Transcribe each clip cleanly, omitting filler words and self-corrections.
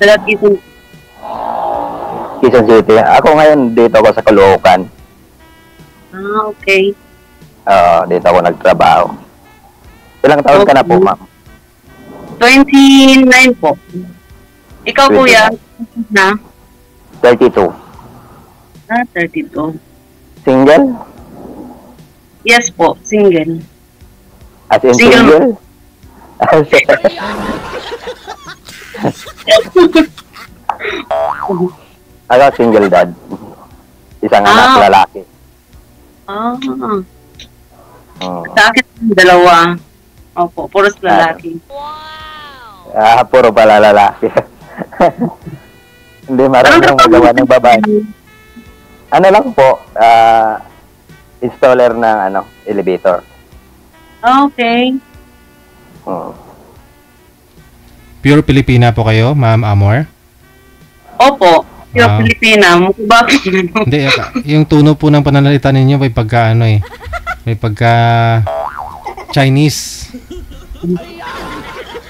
Taga Quezon. Quezon City. Ako ngayon dito ako sa Caloocan. Okay. Dito ako nagtrabaho. Ilang taon ka na po, ma'am? 29 po. Ikaw, 29. kuya? Na? 32. 32. Single? Yes po, single. As in Single. Ako single dad. Isang anak lalaki. Sa akin, dalawa. Opo, puros lalaki. Puro pala lalaki. Hindi marunong magawa ng babae. Ano lang po, installer ng elevator. Okay. Pure Pilipina po kayo, Ma'am Amor? Opo, yung Pilipina. Bakit ano? Hindi, yung tuno po ng pananalita ninyo may pagka may pagka Chinese.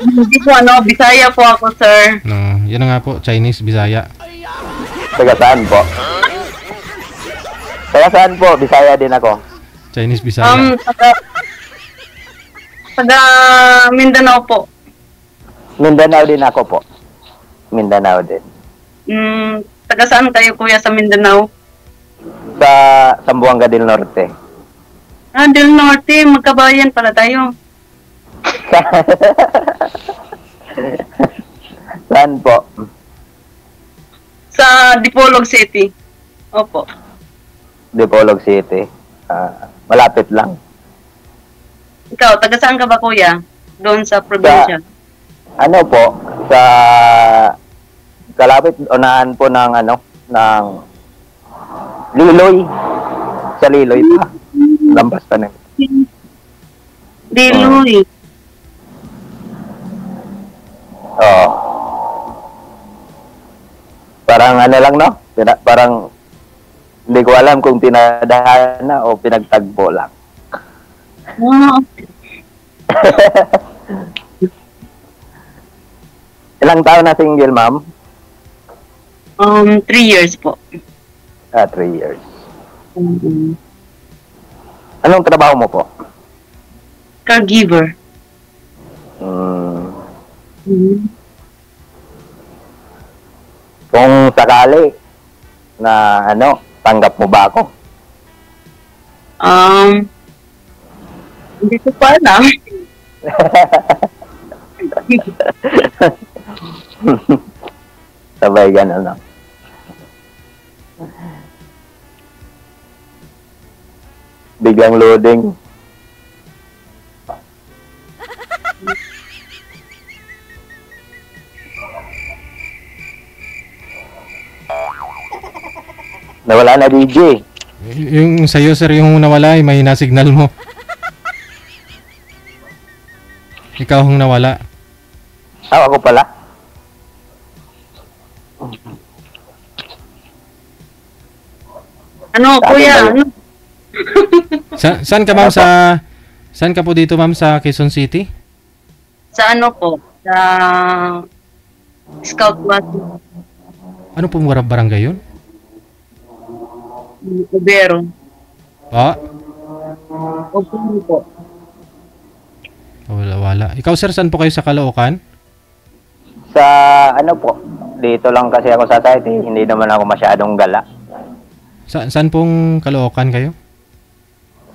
Hindi po Bisaya po ako, sir. No, yun na nga po, Chinese, Bisaya. Taga saan po? Taga saan po? Bisaya din ako. Chinese, Bisaya. Taga Mindanao po. Mindanao din ako po. Mindanao din. Taga saan kayo, kuya, sa Mindanao? Sa Zamboanga del Norte. Del Norte, magkabayan pala tayo. Saan po? Sa Dipolog City. Opo. Dipolog City. Malapit lang. Ikaw, taga saan ka ba, kuya? Doon sa probinsya? Ano po? Sa kalapit unahan po ng ng Liloy. Sa Liloy pa. Lampas pa na. Liloy. Parang lang, no? Parang hindi ko alam kung tinadahan na o pinagtagpo lang. Ilang taon na single, ma'am? 3 years po. 3 years. Anong trabaho mo po? Caregiver. Kung sakali na tanggap mo ba ako? Hindi ko pa alam. Sabay ganun, no? Biglang loading. Nawala na, DJ. Yung sa'yo, sir, yung nawala, may na-signal mo. Ikaw ang nawala. Ako pala. Kuya? Saan ka, ma'am, saan ka po dito, ma'am, sa Quezon City? Sa po? Sa Scout Wati. Ano pong barangay yun? Ubero. Ubero po. Wala. Ikaw, sir, saan po kayo sa Caloocan? Sa po, dito lang kasi ako sa site, hindi naman ako masyadong gala. Saan pong Caloocan kayo?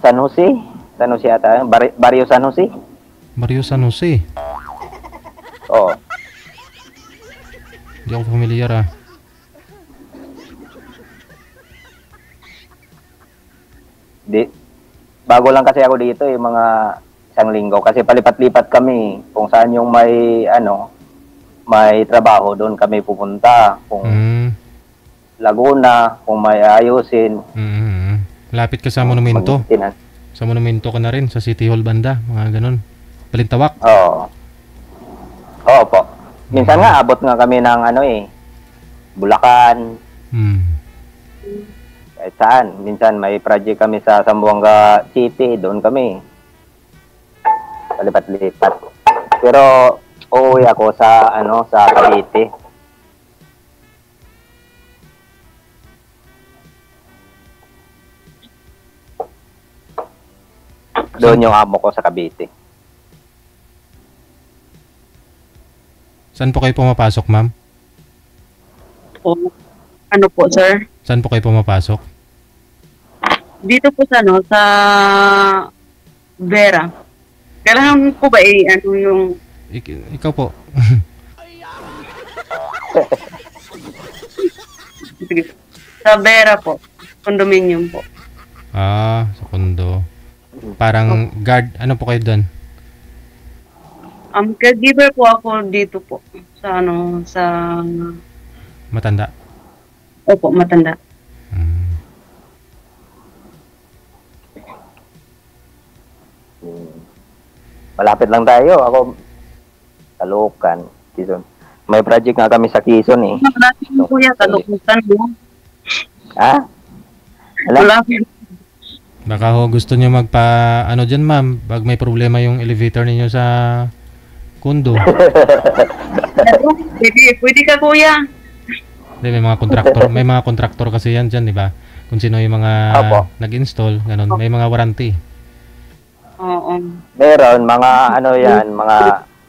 San Jose? San Jose ata, Barrio San Jose? Barrio San Jose. Oo. Hindi ako familiar, Bago lang kasi ako dito, mga isang linggo. Kasi palipat-lipat kami kung saan yung may trabaho, doon kami pupunta. Kung Laguna, kung may ayusin. Lapit ka sa monumento. Sa monumento ka na rin, sa City Hall banda, mga ganun. Balintawak. Oo po. Minsan nga, abot nga kami ng Bulacan. Kahit saan. Minsan may project kami sa Zamboanga City, doon kami. Palipat-lipat. Pero uuwi ako sa Cavite. Doon yung amo ko sa Cavite. Saan po kayo pumapasok, ma'am? Po. Ano po, sir? Saan po kayo pumapasok? Dito po sa, ano, sa Vera. Kailangan po ba ano yung... Ikaw po. Sige. Sa Vera po. Condominium po. Sa condo. Parang guard, ano po kayo doon? Caregiver po ako dito po. Sa ano, sa... Matanda? Opo, matanda. Malapit lang tayo. Ako, Caloocan, Quezon. May project nga kami sa Quezon eh. Malapit mo kuya, Caloocan mo. Ha? Wala? Malapit. Baka ho gusto nyo ano dyan, ma'am, pag may problema yung elevator ninyo sa condo. Pwede ka kuya. Hindi, may mga kontraktor kasi yan dyan, di ba? Kung sino yung mga nag-install, ganun. May mga warranty. Oo. Meron, mga ano yan, mga...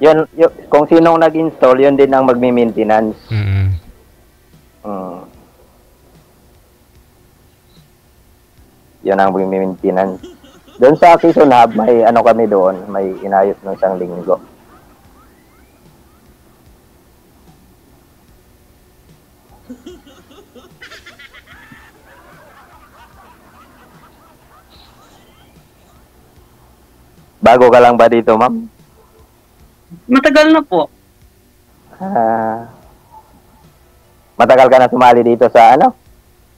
Yun, kung sinong nag-install, yun din ang magmi-maintenance. Yun ang magmi-maintenance. Doon sa Quezon Hub, may ano kami doon, may inayos ng isang linggo. Bago ka lang ba dito, ma'am? Matagal na po. Matagal ka na sumali dito sa ano?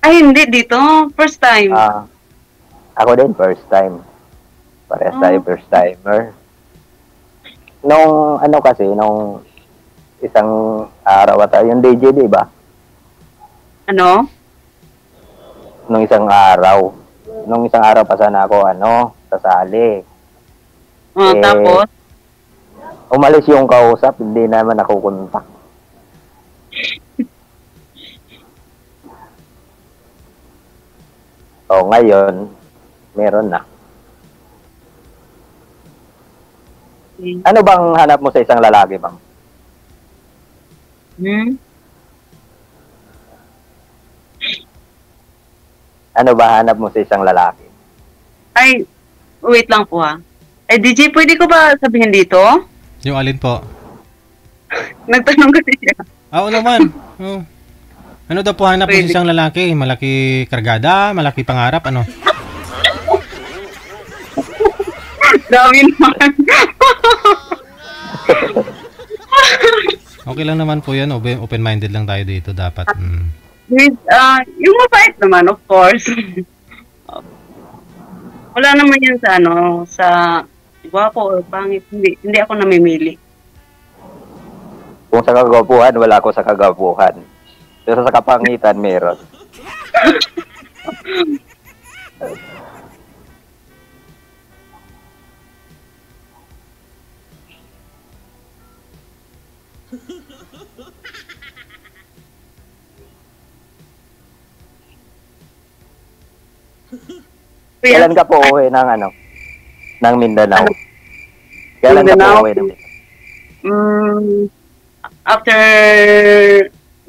Ay, hindi dito. First time. Ako din, first time. Parehas tayo, first timer. Nung ano kasi, nung isang araw at yung DJ, di ba? Ano? Nung isang araw pa sana ako, sasali. Tapos? Umalis yung kausap, hindi naman ako kontak. Ngayon, meron na. Ano bang hanap mo sa isang lalaki, ma'am? Ano ba hanap mo sa isang lalaki? Ay, wait lang po ha. Ay, DJ, pwede ko ba sabihin dito? Yung alin po? Nagtanong kasi siya. Oo naman. Oh. Ano daw po hanap mo sa isang lalaki? Malaki kargada? Malaki pangarap? Ano? Dami naman. Okay lang naman po yan. Open-minded lang tayo dito dapat. Yung mabait naman, of course. Wala naman yan sa sa gwapo o pangit. Hindi ako namimili. Kung sa kagwapuhan, wala ako sa kagwapuhan. Pero sa kapangitan, meron. Kailan ka po uwi ng ng Mindanao? Kailan ka po uwi ng Mindanao? After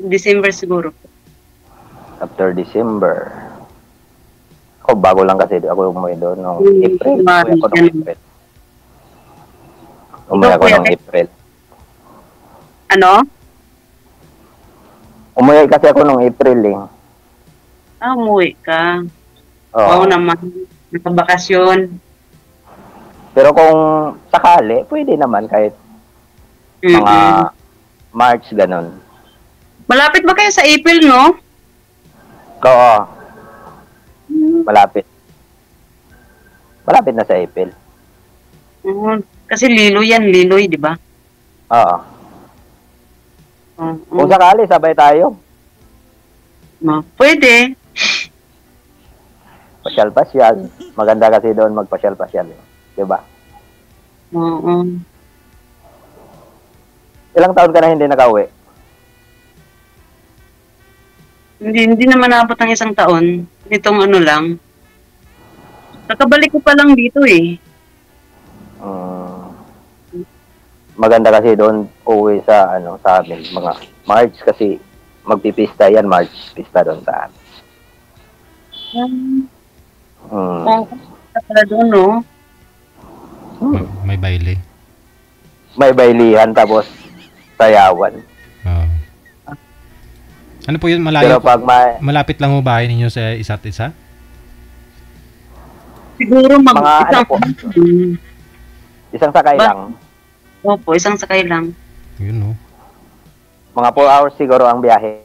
December siguro. After December. Ako bago lang kasi ako umuwi doon noong April. Umuwi ako noong April. Ano? Umuwi kasi ako noong April eh. Umuwi ka. Oo naman. Nakabakasyon. Pero kung sakali, pwede naman kahit mga March, ganun. Malapit ba kayo sa April, no? Oo. Malapit. Malapit na sa April. Kasi Liloy, di ba? Oo. Kung sakali, sabay tayo. Pwede. Pasyal-pasyal. Maganda kasi doon magpasyal-pasyal. Di ba? Oo. Ilang taon ka na hindi nakauwi? Hindi naman naabot ng isang taon. Itong lang. Nakabalik ko pa lang dito eh. Mm, maganda kasi doon uwi sa sa amin mga March kasi magpipista yan March pista doon sa amin. Oo, pala doon, no? May baile. May bailihan tapos sayawan. Oo. Ano po yun? Pero Malayo po? pag Malapit lang mo bahay ninyo sa isa't isa? Siguro mga isang sakay lang. Opo, isang sakay lang. Yun, no? Mga 4 hours siguro ang biyahe.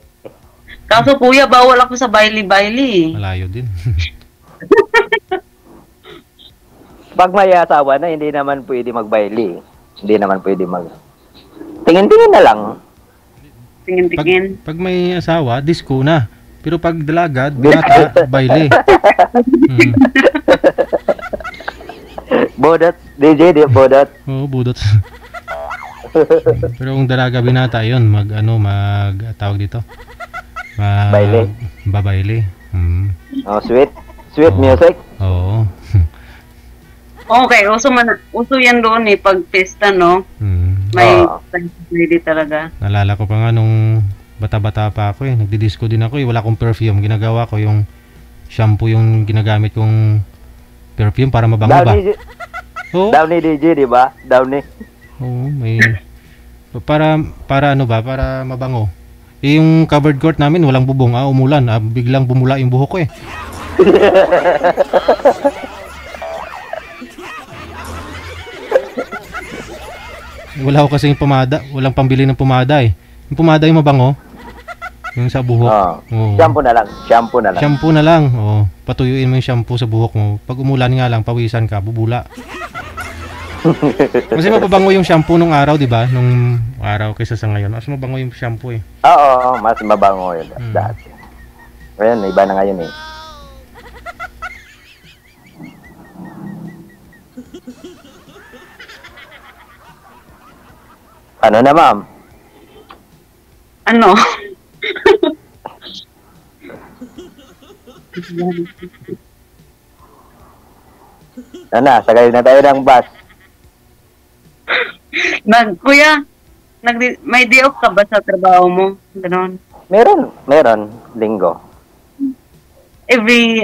Kaso kuya, bawal ako sa baili-baili. Malayo din. Pag may asawa na, hindi naman pwede magbaili. Hindi naman pwede tingin-tingin na lang. Tingin-tingin. Pag may asawa, disco na. Pero pag dalaga, bata, baile. Bodot, DJ, di bodot. Oo, budot. Pero kung dalaga binata yun, tawag dito. Baile. Babaile. Oh, sweet music. Oo. Okay, uso yan doon pag pista, no? May pwede talaga. Nalala ko pa nga nung bata-bata pa ako nagdi-disco din ako wala akong perfume. Ginagawa ko yung shampoo yung ginagamit kong perfume para mabango ba? Oo. Downy DJ, di ba? Downy. Oo, may para para mabango. Yung covered court namin walang bubong, umulan, biglang bumula yung buhok ko Wala ko kasi yung pomada, walang pambili ng pomada Yung pomada yung mabango. Yung sa buhok. Oo. Shampoo na lang. Shampoo na lang. Oo. Patuyuin mo yung shampoo sa buhok mo. Pag umulan nga lang, pawisan ka, bubula. Kasi mapabango yung shampoo nung araw, di ba? Nung araw kaysa sa ngayon. Mas mabango yung shampoo Oo, mas mabango yun dati. Ngayon, iba na ngayon Ano na, ma'am? Ano? Sakay na tayo ng bus. Kuya, may day off ka ba sa trabaho mo? Ganon. Meron, linggo. Every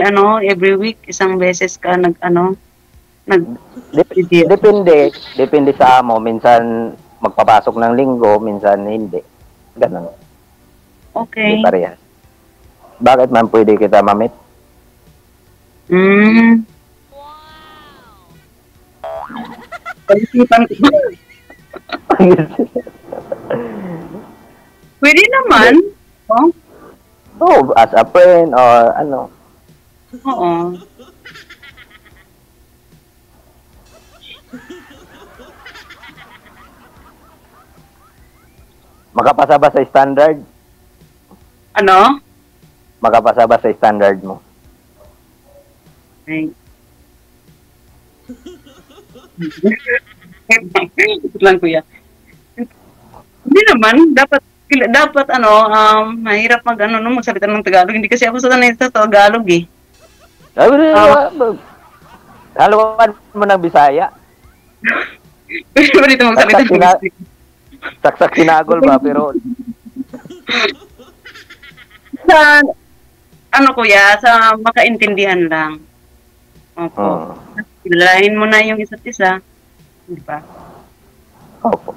week, isang beses ka Depende sa amo. Minsan magpapasok ng linggo, minsan hindi. Ganun. Okay. Hindi parehas. Bakit man pwede kita mamit? Pag-isipan ko. Pwede naman. As a friend or Oo. Makapasa ba sa standard? Ano? Makapasa ba sa standard mo? Ay. Lang kuya. Hindi naman, dapat mahirap magsalita ng Tagalog. Hindi kasi ako sanay sa Tagalog Haluan mo ng Bisaya. Pwede ba dito magsalita ng Bisaya? Saksak sinagol ba, pero sa kuya, sa makaintindihan lang. Opo. Kilalahin mo na yung isa't isa. Di ba? Opo.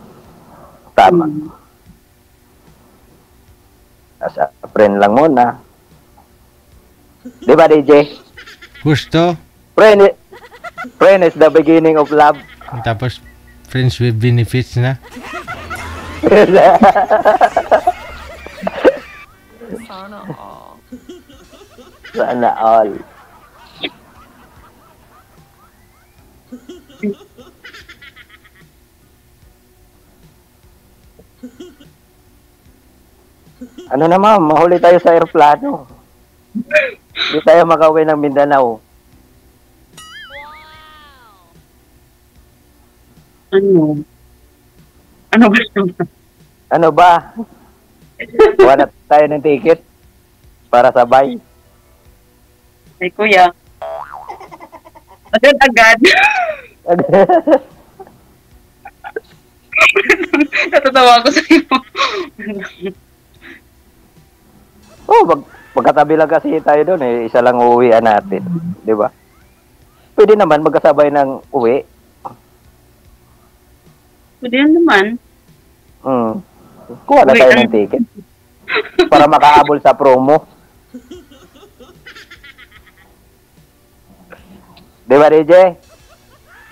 Tama. As a friend lang muna. Di ba, DJ? Gusto? Friend is the beginning of love. Tapos, friends with benefits na. Sana all. Ano na, ma'am? Mahuli tayo sa aeroplano. Hindi tayo makauwi ng Mindanao. Ano ba? Kuha na tayo ng ticket para sabay. Ay, kuya. Agad-agad. Natatawa ako sa iyo. Oh, magkatabi lang kasi tayo doon eh. Isa lang uuwian natin. Di ba? Pwede naman magkasabay ng uwi. Pwede yan naman. Kuha na Uwi tayo ka ng ticket. Para makaabol sa promo. Di ba, DJ?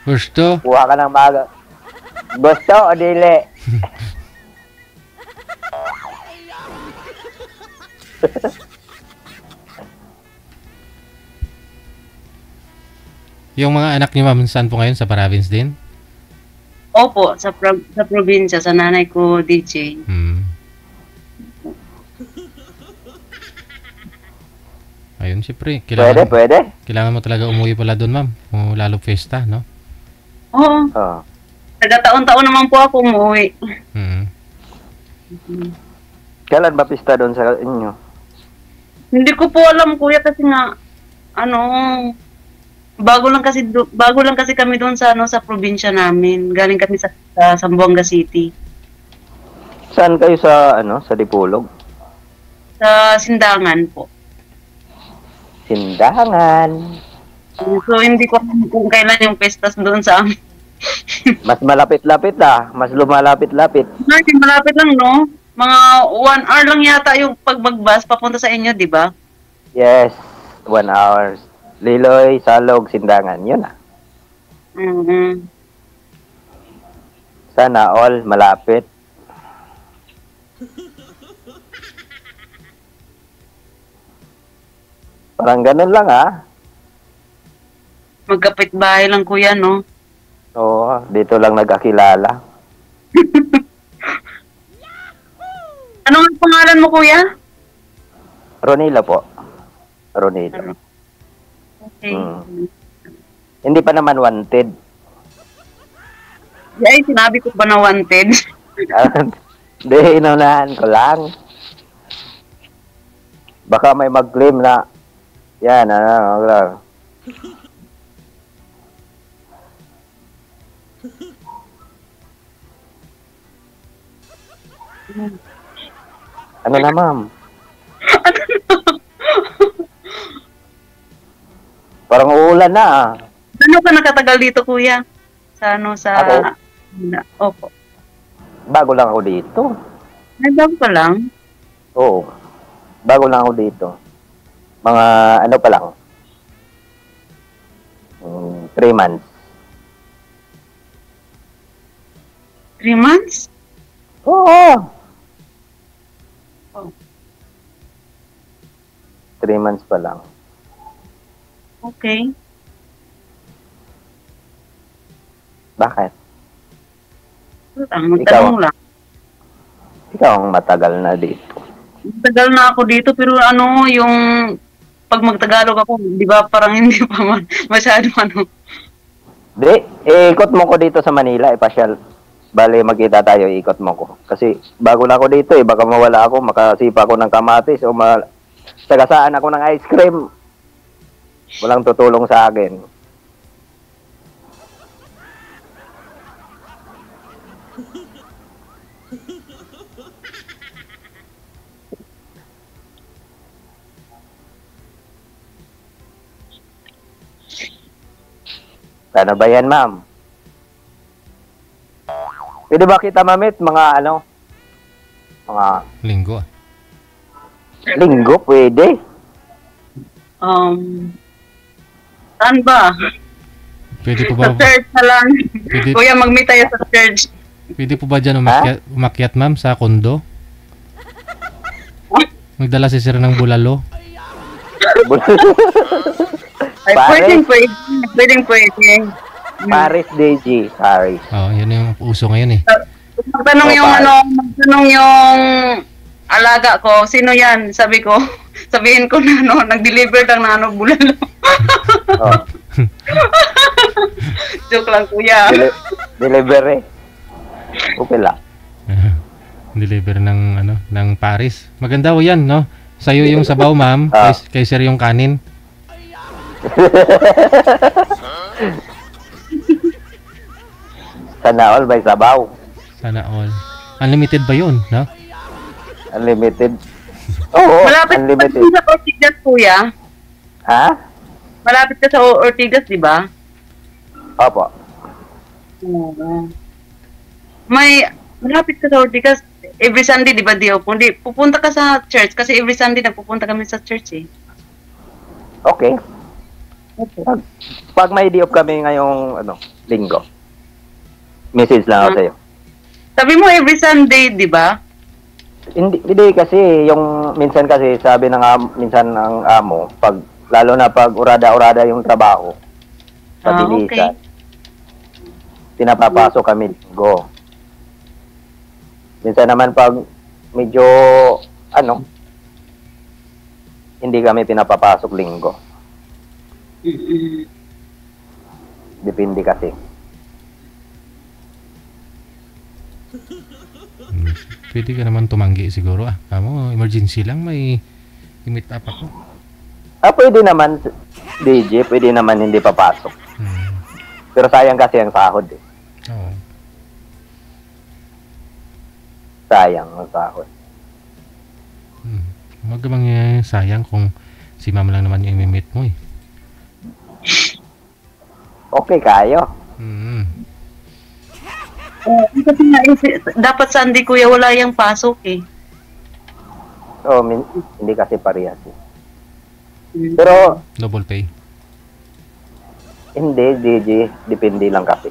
Gusto? Kuha ka ng maga. Gusto o dili? Yung mga anak niyo, ma'am, saan po ngayon? Sa province din? Opo, sa probinsya, sa nanay ko, DJ. Ayun, siyempre. Pwede. Kailangan mo talaga umuwi pala doon, ma'am. Kung lalo fiesta, no? Oo. Oh. Taga-taon-taon naman po ako umuwi. Kailan ba pista doon sa inyo? Hindi ko po alam, kuya, kasi nga, bago lang kasi kami doon sa sa probinsya namin. Galing kami sa Zamboanga City. Saan kayo sa sa Dipolog? Sa Sindangan po. Sindangan. So hindi ko alam kung kailan yung pestas doon sa amin. Mas malapit-lapit mas lumalapit-lapit. Malapit lang, no? Mga 1 hour lang yata yung pagbagbas papunta sa inyo, di ba? Yes, 1 hour. Liloy, Salog, Sindangan, yun Sana all malapit. Parang ganun lang Magkapit bahay lang, kuya, no? Oo, dito lang nagkakilala. Ano ang pangalan mo, kuya? Ronila po. Ronila. Okay. Hindi pa naman wanted. Ay, sinabi ko ba na wanted? Hindi, inunahan ko lang. Baka may mag-claim na yan, ano na, ma'am? Parang uulan na Ano ka nakatagal dito, kuya? Sa Ako? Opo. Bago lang ako dito. Ay, bago pa lang? Oo. Bago lang ako dito. Mga pa lang. 3 months. 3 months? Oo. Oh. 3 months pa lang. Okay. Bakit? Magtanong lang. Ikaw ang matagal na dito. Tagal na ako dito, pero yung pag magtagalog ako, di ba parang hindi pa masyado Di, ikot mo ko dito sa Manila, ipasyal. Bale, magkita tayo, ikot mo ko. Kasi bago na ako dito, baka mawala ako, makasipa ako ng kamatis o sagasaan ako ng ice cream. Walang tutulong sa akin. Sana ba yan, ma'am? Pwede ba kita mamit mga mga Linggo. linggo, pwede? Saan ba? Pwede po Sa ba? church na lang. Pwede, Kuya, mag-meet tayo sa church. pwede po ba dyan umakyat, ma'am, sa kondo? Magdala si sir ng bulalo. Ay, Paris? pwede. Paris DJ, Paris. Oh, yun yung uso ngayon eh. Magtanong yung alaga ko, sino yan? Sabihin ko na nag-deliver ng bulalo. Oh. Joke lang, kuya. Delivery. Okay lang. Deliver ng Paris. Maganda ho yan, no? Sa'yo yung sabaw, ma'am. Kay sir yung kanin. Sana all may sabaw. Sana all. Unlimited ba yun, no? Unlimited. Oo, Malapit ka unlimited. sa Ortigas, kuya. Ha? Malapit ka sa Ortigas, di ba? Opo. Oo. Malapit ka sa Ortigas. Every Sunday, di ba, Dio? Kundi pupunta ka sa church kasi every Sunday nagpupunta kami sa church eh. Okay. Opo. Pag may diop kami ngayong linggo, message lang ako sa'yo. Sabi mo every Sunday, di ba? Hindi kasi, yung minsan kasi sabi minsan ng amo, lalo na pag urada-urada yung trabaho, pabilisan, pinapapasok kami linggo. Minsan naman pag medyo, hindi kami pinapapasok linggo. Mm-mm. Depende kasi. Pwede ka naman tumanggi siguro Kamu, emergency lang, may i-meet up ako. Pwede naman, DJ, pwede naman hindi papasok. Pero sayang kasi ang sahod eh. Oo. Sayang ang sahod. Huwag ka bang sayang kung si mama lang naman yung i-meet mo eh. Okay kayo. Kasi nga, dapat Sunday, kuya, wala yung pasok eh. Hindi kasi parehas eh. Pero, Double pay. hindi, DJ, depende lang kasi.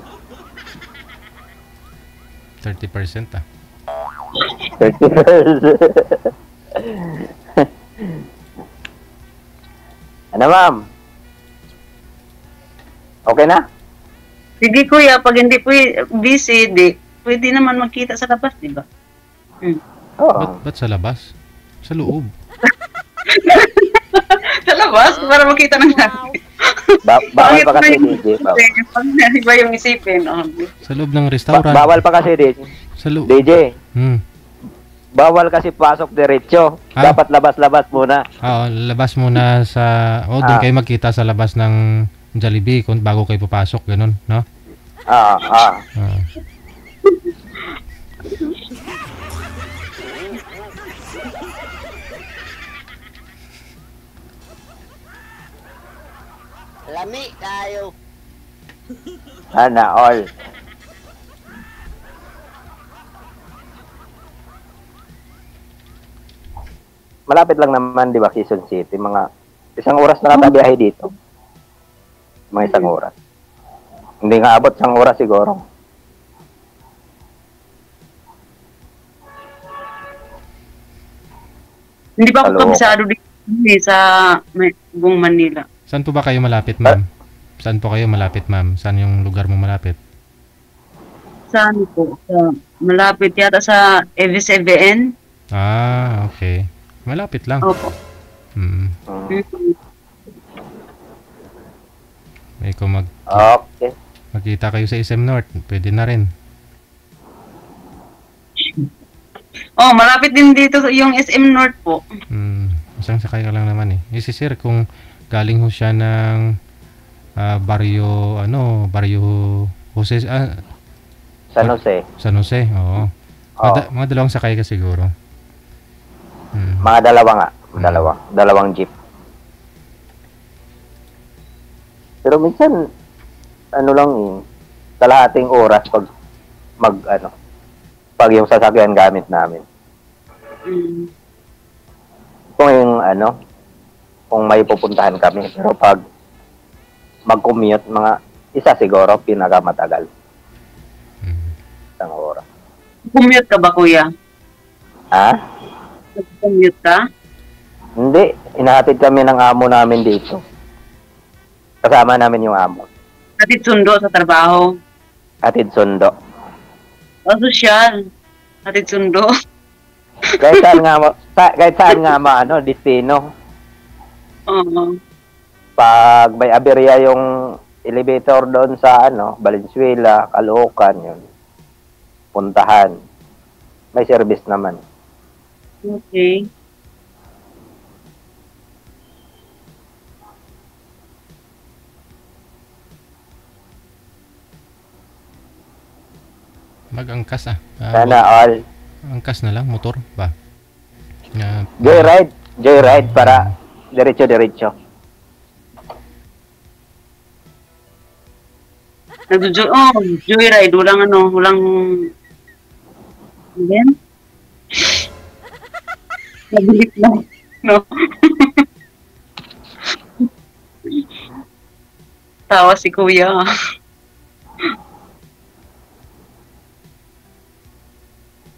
30% 30%. Ano, ma'am? Okay na? Sige, kuya, pag hindi po busy, pwede naman magkita sa labas, di ba? Oo. Ba't sa labas? Sa loob. Sa labas, para makita ng natin. Bawal pa kasi, DJ. Pag iba yung isipin. Sa loob ng restaurant. Bawal pa kasi, DJ. Sa loob. DJ, Bawal kasi pasok diretso. Dapat labas-labas muna. Oo, labas muna sa... doon kayo magkita sa labas ng Jollibee bago kayo papasok, ganun, no? Lami tayo. Sana all. Malapit lang naman, di ba, Quezon City. Mga 1 oras na natabiyahe dito. Mga 1 oras. Hindi nga abot 1 oras siguro. Hindi ba ako kabisado dito sa buong Manila? Saan po ba kayo malapit, ma'am? Saan po kayo malapit, ma'am? Saan yung lugar mo malapit? Saan po? Malapit yata sa FSBN. Okay. Malapit lang. Opo. May kung Okay. magkita kayo sa SM North, pwede na rin. Malapit din dito yung SM North po. Isang sakay ka lang naman eh. Sir, kung galing ho siya ng baryo Jose, San Jose. San Jose, oo. Mga 2 sakay ka siguro. Mga 2 nga. 2 jeep. Pero minsan, kalahating oras pag yung sasakyan gamit namin. Kung may pupuntahan kami. Pero pag mag-commute, mga isa siguro, pinakamatagal. 1 oras. Commute ka ba, kuya? Commute ka? Hindi. Inahatid kami ng amo namin dito. Kasama namin yung amo. Hatid sundo sa trabaho? Hatid sundo. Sosyal. Hatid sundo. Kahit saan nga destino. Oo. Pag may aberya yung elevator doon sa Valenzuela, Caloocan, yun. Puntahan. May service naman. Okay. Mag-angkas Sana all. Angkas na lang, motor ba? Joyride para diretso-diretso. Joyride. Walang again? Nabilit lang. No? Tawa si kuya.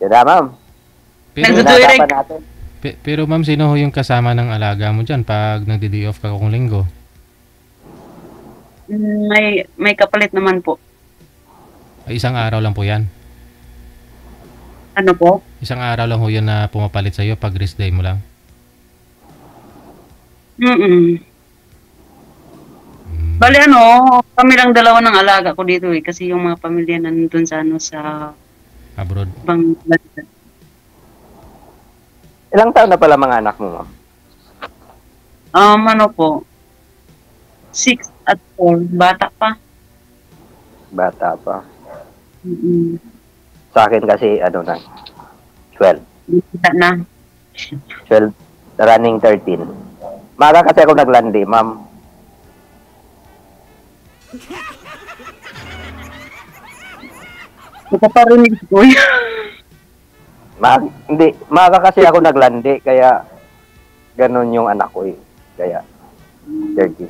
Tira, ma'am. Pero, Nagjo-joyride. Pinag-usapan natin. pero ma'am, sino ho yung kasama ng alaga mo dyan pag nagdi-day off ka kung linggo? May kapalit naman po. Ay, isang araw lang po yan. Ano po? Isang araw lang ho yan na pumapalit sa'yo pag rest day mo lang. Bali kami lang dalawa ng alaga ko dito kasi yung mga pamilya nandun sa Abroad. Bangladesh. Ilang taon na pala mga anak mo, ma'am? Po? 6 at 4. Bata pa. Bata pa. Mm-mm. Sa akin kasi, 12. Bata na. 12, running 13. Maga kasi ako naglandi, ma'am. Nakaparinig ko kuya. Hindi, maga kasi ako naglandi, kaya ganun yung anak ko eh. Kaya, 13.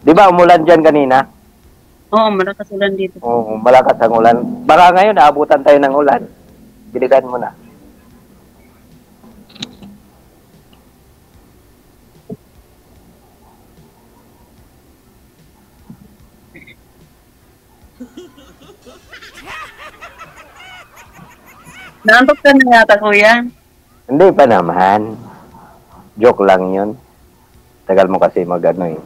Di ba umulan dyan kanina? Oo, malakas ulan dito. Oo, malakas ang ulan. Baka ngayon, naabutan tayo ng ulan. Biligan mo na. Naantok ka na yata, kuya. Hindi pa naman. Joke lang yun. Tagal mo kasi mag-ano eh.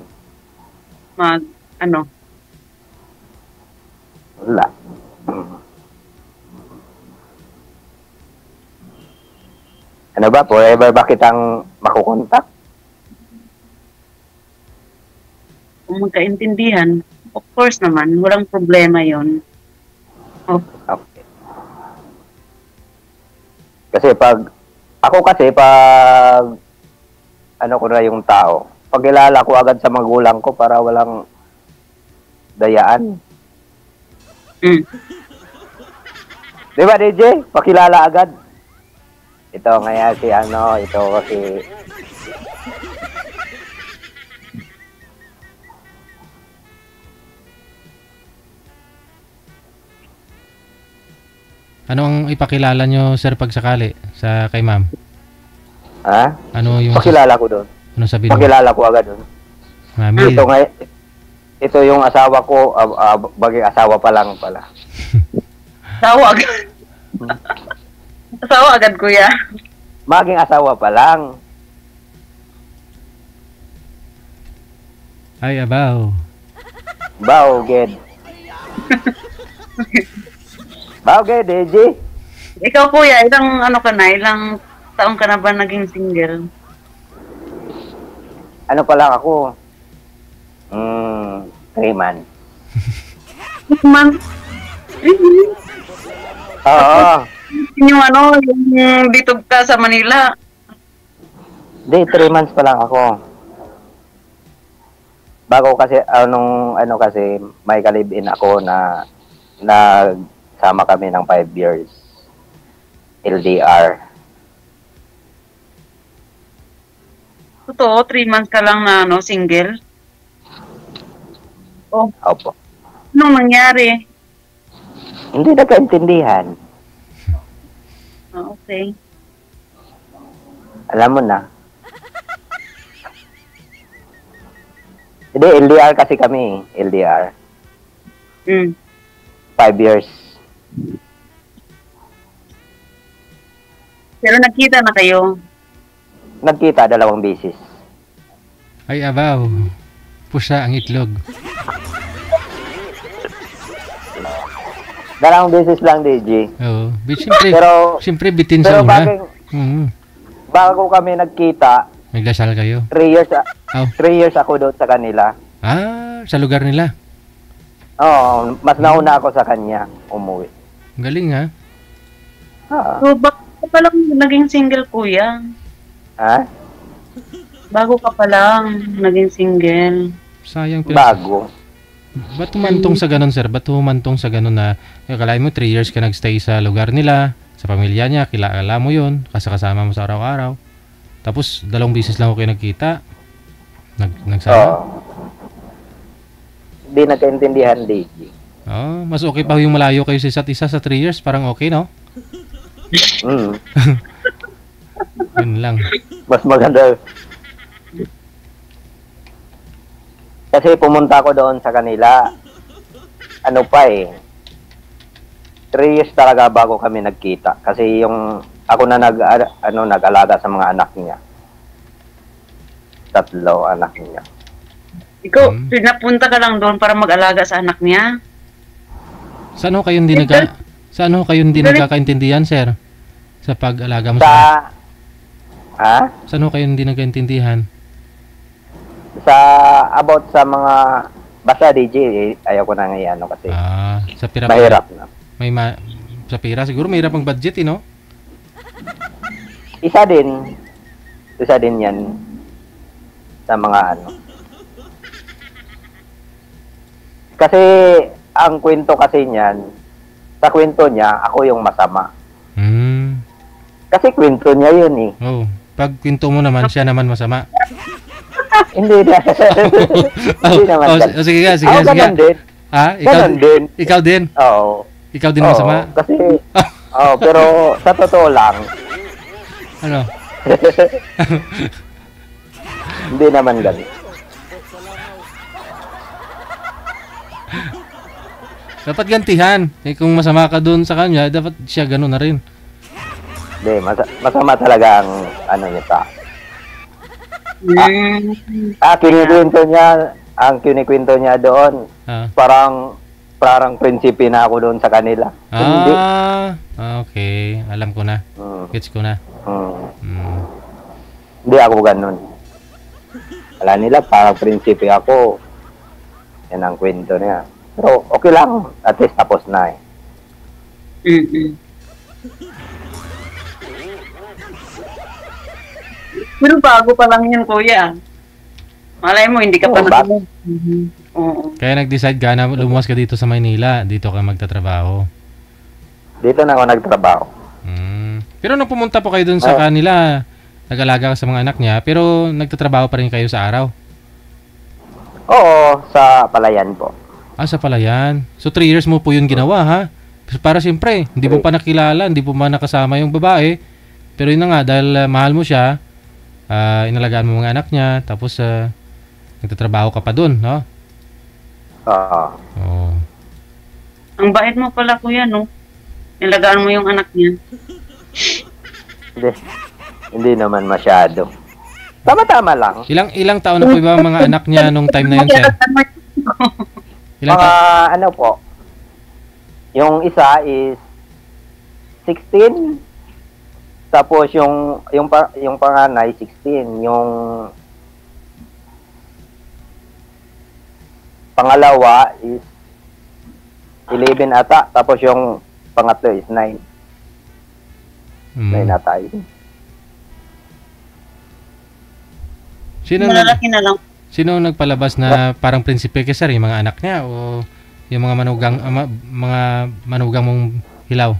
Wala. Ano ba? Forever ba kitang makukontak? Kung magkaintindihan, of course naman, walang problema yon. Oh, Okay. Kasi pag ano ko na yung tao, pag ilala ko agad sa magulang ko para walang dayaan. Di ba, DJ? Pakilala agad. Ito ngayon ito kasi Ano ang ipakilala nyo, sir, pag sakali sa kay ma'am? ha? Ano yung Pakilala ko doon. ano sabihin mo? Pakilala ko agad doon. Mami, Ito yung asawa ko, bagay asawa pa lang pala. asawa agad. Asawa agad, kuya. Maging asawa pa lang. ay abaw. Bawged. Bawged, DJ. Ikaw, kuya, ilang taong ka na ba naging single? Ano pa lang ako? 3 months. Man, Oo. yung dito ka sa Manila. Hindi, 3 months pa lang ako. Bago kasi, kasi, may kalibin ako na nagsama kami ng 5 years. LDR. Totoo, 3 months ka lang na single. Oh, Opo. anong nangyari? Hindi nagkaintindihan. Okay. Alam mo na. Hindi, LDR kasi kami. LDR. 5 years. Pero nagkita na kayo. Nagkita 2 beses. Ay abaw. Pusa ang itlog. Dalawang beses lang, DJ. Oo. Siyempre, Pero, siyempre bitin pero sa una. bago kami nagkita, Nagdasal kayo. 3 years, Oh. 3 years ako doon sa kanila. Sa lugar nila. Oo, mas nauna ako sa kanya umuwi. Galing ha. So, bakit ka pa lang naging single, kuya? Ha? Bago ka pa lang naging single. Sayang pero. Bago. Ba't humantong sa ganun, sir? Ba't humantong sa ganun na, kalahin mo 3 years ka nagstay sa lugar nila, sa pamilya niya, kilala mo yun, kasama mo sa araw-araw. Tapos, 2 beses lang ako kayo nagkita. Nagsama. Oo. Hindi nagkaintindihan, DJ. Mas okay pa yung malayo kayo sa isa't isa sa 3 years. Parang okay, no? Mm. Yun lang. Mas maganda. Kasi pumunta ako doon sa kanila. Ano pa eh. 3 years talaga bago kami nagkita. Kasi yung ako na nag-alaga sa mga anak niya. 3 anak niya. Ikaw, pinapunta ka lang doon para mag-alaga sa anak niya? Saan ho kayo hindi nagkakaintindihan, sir? Sa pag-alaga mo Sa... Ha? Saan ho kayo hindi nagkaintindihan? Sa about sa mga... Basta DJ, ayaw ko na ngayon kasi Sa pira. mahirap na. Sa pira, siguro mahirap ang budget, no? Isa din yan sa mga ano. Kasi ang kwento kasi niyan, sa kwento niya, ako yung masama. Kasi kwento niya yun eh. Oh, pag kwento mo naman, siya naman masama. Hindi na. Hindi naman. Sige nga. Ganun din. Ganun din. Ikaw din? Oo. Ikaw din masama? Kasi, pero sa totoo lang, ano? hindi naman ganun. Dapat gantihan. Kung masama ka doon sa kanya, dapat siya gano'n na rin. Hindi, masama talaga ang ano niya sa. Kinikwento niya doon, parang prinsipe na ako doon sa kanila. Hindi. Okay. Alam ko na. Gets ko na. Hindi ako ganun. Alam nila, parang prinsipe ako. Yan ang kwento niya. Pero okay lang. At least tapos na eh. Pero bago pa lang yun, kuya. Malay mo, hindi ka pa Oo. Kaya nag-decide ka na lumuwas ka dito sa Maynila. Dito ka magtatrabaho. Dito na ako nagtrabaho. Pero nung pumunta po kayo dun sa kanila, nag-alaga ka sa mga anak niya, pero nagtatrabaho pa rin kayo sa araw? Oo, sa Palayan po. Sa Palayan. So 3 years mo po yun ginawa, ha? Para siyempre, hindi mo pa nakilala, hindi mo pa nakasama yung babae. Pero yun na nga, dahil mahal mo siya, inalagaan mo mga anak niya, tapos nagtatrabaho ka pa dun, no? Oo. Ang bait mo pala, kuya, no? Nilagaan mo yung anak niya. Hindi naman masyado. Tama-tama lang. Ilang taon na po ba ang mga anak niya nung time na yun, sir? Ano po? Yung isa is 16. Tapos yung panganay 16, yung pangalawa is 11 ata, tapos yung pangatlo is 9. 9 ata yun. Malalaki na lang. Sino nagpalabas na parang prinsipe kay sir, yung mga anak niya o yung mga manugang mong hilaw?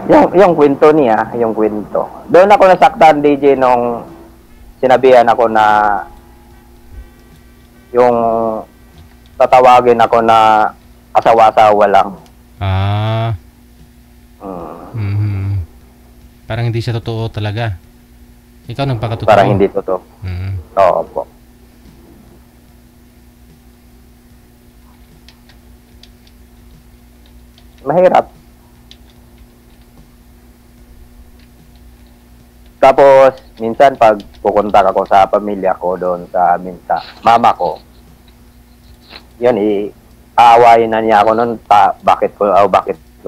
Yung kwento niya, yung kwento. Doon ako nasaktan, DJ, nung sinabihan ako na yung tatawagin ako na asawa-asawa lang. Parang hindi siya totoo talaga. Ikaw nagpakatotoo. Parang hindi totoo. Oo po. Mahirap. Tapos, minsan pag pupunta ako sa pamilya ko doon sa amin sa mama ko, yun aawayin na niya ako noon, bakit ko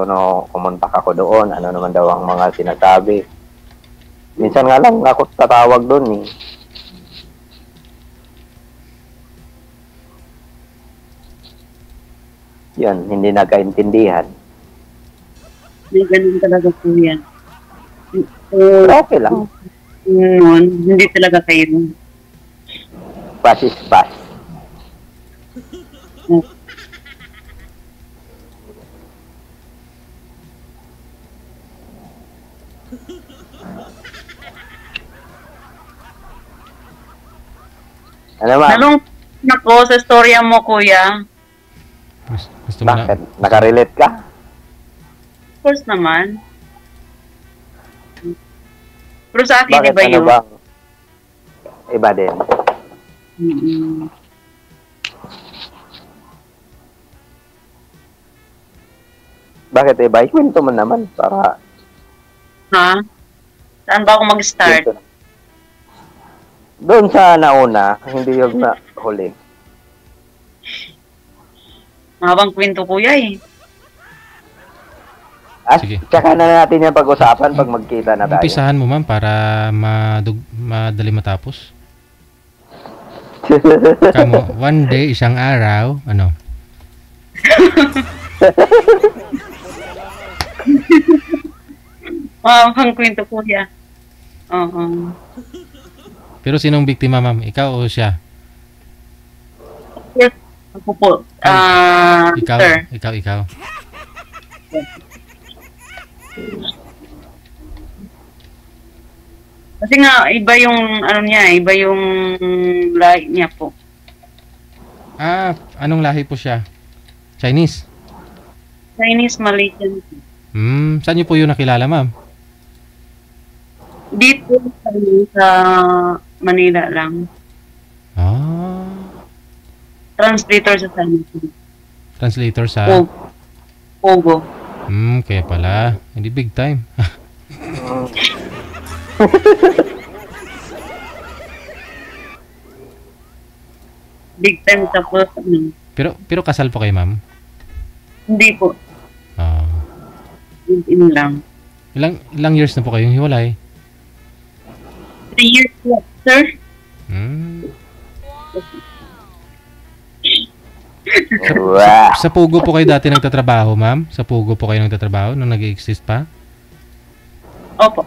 no kumontak ako doon, ano naman daw ang mga sinasabi. Minsan nga lang ako tatawag doon eh. Yan, hindi nagkaintindihan. May ganun talaga po yan. So, Pero okay lang. noon, hindi talaga kayo. Pass is pass. Ano ma'am? Nalung ako sa storya mo, kuya. Gusto mo na? Bakit? Nakarelate ka? Of course naman. Pero sa akin, Bakit iba ano yun. bang? Iba din. Mm-mm. Bakit iba? Ikwento mo naman para Ha? Saan ba ako mag-start? kwento na. Doon sa nauna, hindi yung na huli. Mahabang kwento, kuya eh. At Sige. tsaka na natin yung pag-usapan pag magkita na tayo. Umpisahan mo, ma'am, para madali matapos. Kamo, one day, isang araw, ano? Mahabang kwento, kuya. Oo. Pero sinong biktima, ma'am? Ikaw o siya? Yes, ako po. Ikaw? Sir. Ikaw. Kasi nga, iba yung, ano niya, iba yung lahi niya po. Ah, anong lahi po siya? Chinese? Chinese, Malaysian. Saan niyo po yun nakilala, ma'am? Dito sa Manila lang. Ah, Translator sa Chinese. translator sa... Pogo. Kaya pala. Hindi big time. Big time sa po. Pero kasal po kayo, ma'am? Hindi po. Ah. In lang. Ilang years na po kayong hiwalay? 3 years po, sir. Wow. Sa Pugo po kayo dati nagtatrabaho, ma'am? Sa Pugo po kayo nagtatrabaho nung nag-exist pa? Opo.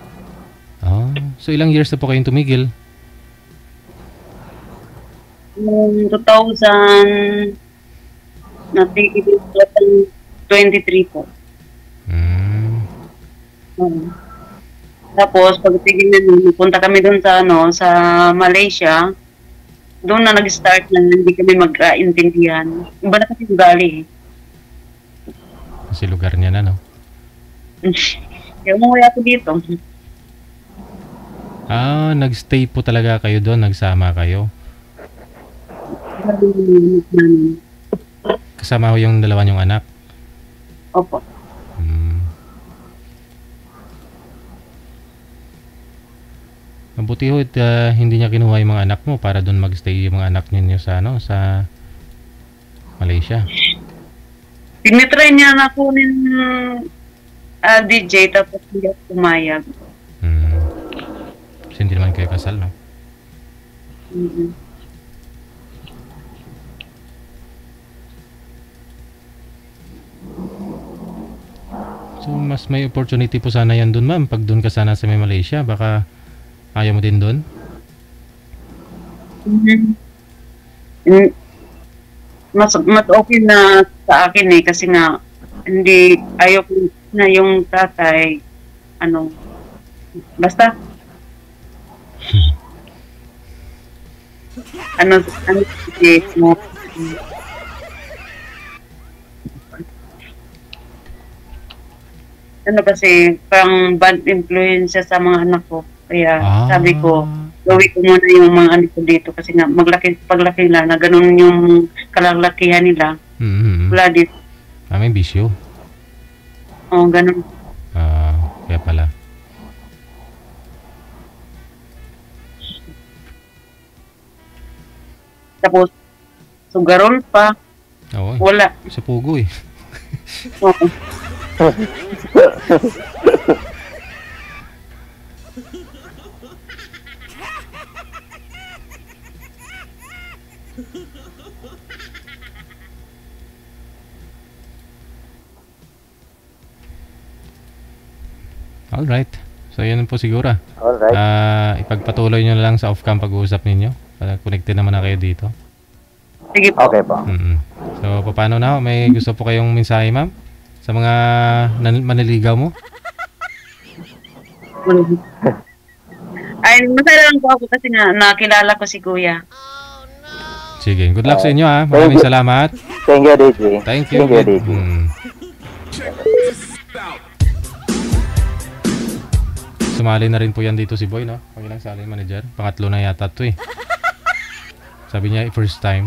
Oh, so ilang years na po kayong tumigil? Noong 2000, natigil 23 po. Tapos, pagtigil na nun, punta kami doon sa, sa Malaysia. Doon na nag-start na hindi kami magkaintindihan. Iba na kasi ugali eh. Kasi lugar niya na, no? Kaya umuwi ako dito. Ah, nagstay po talaga kayo doon, nagsama kayo. Kasama ko yung dalawa niyong anak. Opo. Mabuti ho hindi niya kinuha yung mga anak mo para doon magstay yung mga anak ninyo sa sa Malaysia. Tinitry niya na kunin DJ tapos hindi ako pumayag. Kasi hindi naman kayo kasal, no? So, mas may opportunity po sana yan doon, ma'am. Pag doon ka sana sa may Malaysia, baka ayaw mo din doon? Mas okay na sa akin eh kasi nga hindi ayaw ko na yung tatay basta kasi parang bad influence sa mga anak ko. Kaya sabi ko, gawin ko muna yung mga anak ko dito kasi nga paglaki nila na ganun yung kalalakihan nila. Wala dito. May bisyo. Oo, ganun. Kaya pala. Tapos, sugarol pa. Oo. Wala. Sa Pugo eh. Oo. Alright. So, yun po siguro. Alright. Ipagpatuloy nyo na lang sa off-cam pag-uusap ninyo. Para connected naman na kayo dito. Sige po. Okay po. So, paano na? May gusto po kayong mensahe, ma'am? Sa mga maniligaw mo? Ay, masaya lang po ako kasi nga nakilala ko si Kuya. Sige. Good luck sa inyo, ha. Maraming salamat. Thank you, DJ. Thank you. Thank you, DJ. Sumali na rin po yan dito si Boy, no? Pangilang sali manager. Pangatlo na yata to eh. Sabi niya, first time.